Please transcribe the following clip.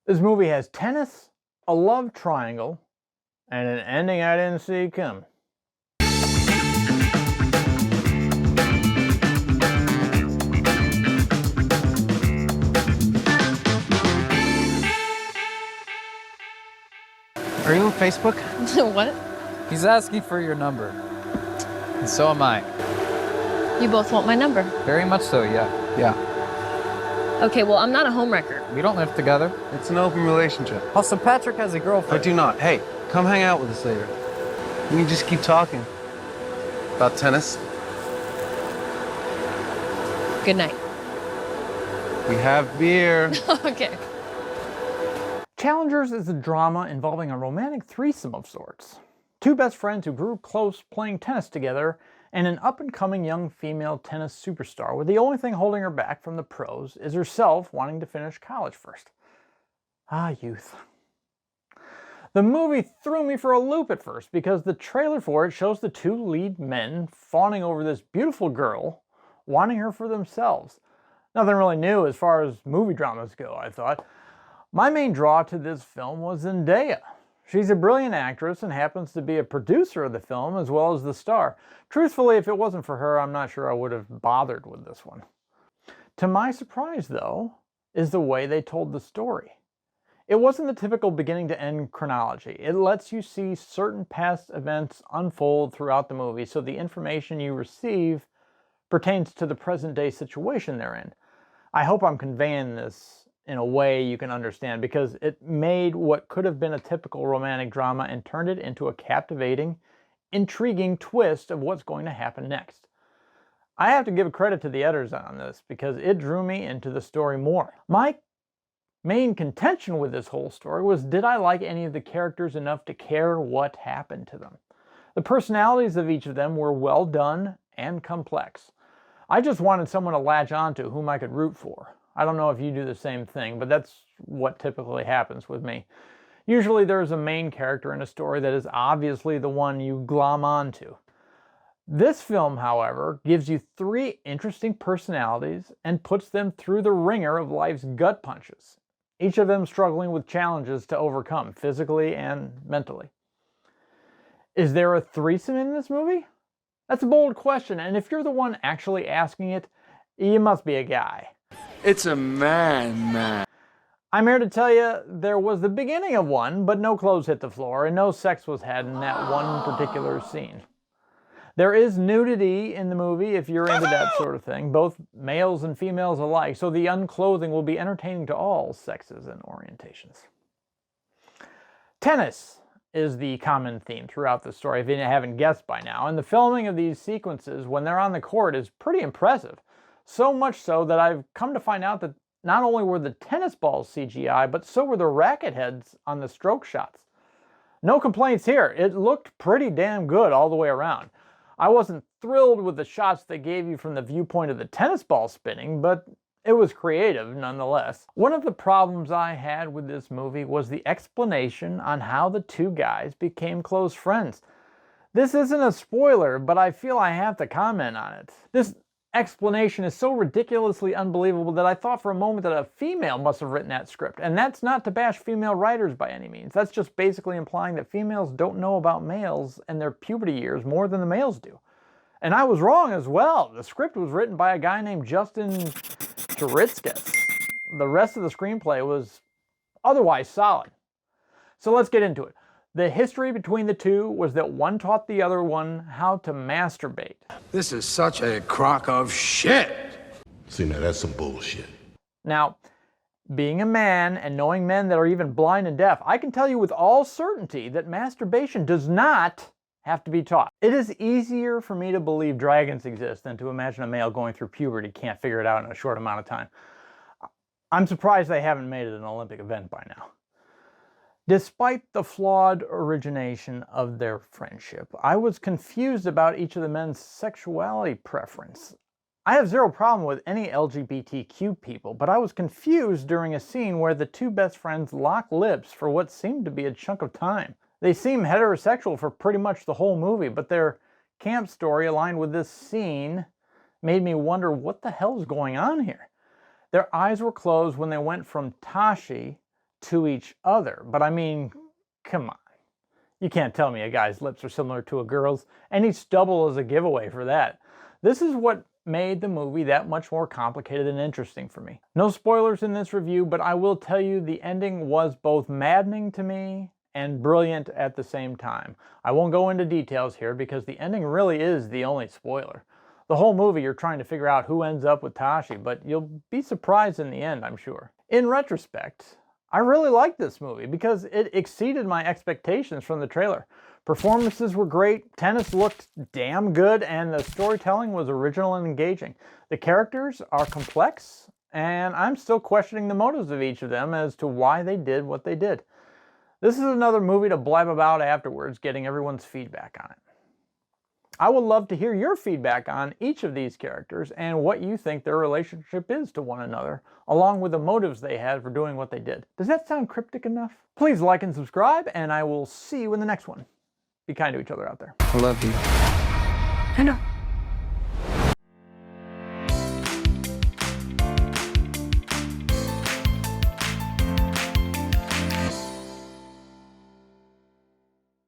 This movie has tennis, a love triangle, and an ending I didn't see coming. Are you on Facebook? What? He's asking for your number. And so am I. You both want my number? Very much so, yeah. Okay, well, I'm not a homewrecker. We don't live together. It's an open relationship. Also, Patrick has a I girlfriend. do not. Hey, come hang out with us later. We can just keep talking. About tennis. Good night. We have beer. Okay. Challengers is a drama involving a romantic threesome of sorts. Two best friends who grew close playing tennis together, and an up-and-coming young female tennis superstar where the only thing holding her back from the pros is herself wanting to finish college first. Ah, youth. The movie threw me for a loop at first because the trailer for it shows the two lead men fawning over this beautiful girl, wanting her for themselves. Nothing really new as far as movie dramas go, I thought. My main draw to this film was Zendaya. She's a brilliant actress and happens to be a producer of the film as well as the star. Truthfully, if it wasn't for her, I'm not sure I would have bothered with this one. To my surprise, though, is the way they told the story. It wasn't the typical beginning to end chronology. It lets you see certain past events unfold throughout the movie, so the information you receive pertains to the present day situation they're in. I hope I'm conveying this in a way you can understand, because it made what could have been a typical romantic drama and turned it into a captivating, intriguing twist of what's going to happen next. I have to give credit to the editors on this because it drew me into the story more. My main contention with this whole story was, did I like any of the characters enough to care what happened to them? The personalities of each of them were well done and complex. I just wanted someone to latch onto whom I could root for. I don't know if you do the same thing, but that's what typically happens with me. Usually there's a main character in a story that is obviously the one you glom onto. This film, however, gives you three interesting personalities and puts them through the ringer of life's gut punches, each of them struggling with challenges to overcome physically and mentally. Is there a threesome in this movie? That's a bold question, and if you're the one actually asking it, you must be a guy. It's a man. I'm here to tell you there was the beginning of one, but no clothes hit the floor and no sex was had in that one particular scene. There is nudity in the movie if you're into that sort of thing, both males and females alike, so the unclothing will be entertaining to all sexes and orientations. Tennis is the common theme throughout the story, if you haven't guessed by now, and the filming of these sequences when they're on the court is pretty impressive. So much so that I've come to find out that not only were the tennis balls CGI, but so were the racket heads on the stroke shots. No complaints here. It looked pretty damn good all the way around. I wasn't thrilled with the shots they gave you from the viewpoint of the tennis ball spinning, but it was creative nonetheless. One of the problems I had with this movie was the explanation on how the two guys became close friends. This isn't a spoiler, but I feel I have to comment on it. This explanation is so ridiculously unbelievable that I thought for a moment that a female must have written that script. And that's not to bash female writers by any means. That's just basically implying that females don't know about males and their puberty years more than the males do. And I was wrong as well. The script was written by a guy named Justin Kuritzkes. The rest of the screenplay was otherwise solid. So let's get into it. The history between the two was that one taught the other one how to masturbate. This is such a crock of shit. See, now that's some bullshit. Now, being a man and knowing men that are even blind and deaf, I can tell you with all certainty that masturbation does not have to be taught. It is easier for me to believe dragons exist than to imagine a male going through puberty can't figure it out in a short amount of time. I'm surprised they haven't made it an Olympic event by now. Despite the flawed origination of their friendship, I was confused about each of the men's sexuality preference. I have zero problem with any LGBTQ people, but I was confused during a scene where the two best friends lock lips for what seemed to be a chunk of time. They seem heterosexual for pretty much the whole movie, but their camp story aligned with this scene made me wonder what the hell's going on here. Their eyes were closed when they went from Tashi to each other. But I mean, come on. You can't tell me a guy's lips are similar to a girl's, and each double is a giveaway for that. This is what made the movie that much more complicated and interesting for me. No spoilers in this review, but I will tell you the ending was both maddening to me and brilliant at the same time. I won't go into details here because the ending really is the only spoiler. The whole movie you're trying to figure out who ends up with Tashi, but you'll be surprised in the end, I'm sure. In retrospect, I really liked this movie because it exceeded my expectations from the trailer. Performances were great, tennis looked damn good, and the storytelling was original and engaging. The characters are complex, and I'm still questioning the motives of each of them as to why they did what they did. This is another movie to blab about afterwards, getting everyone's feedback on it. I would love to hear your feedback on each of these characters and what you think their relationship is to one another, along with the motives they had for doing what they did. Does that sound cryptic enough? Please like and subscribe, and I will see you in the next one. Be kind to each other out there. I love you. I know.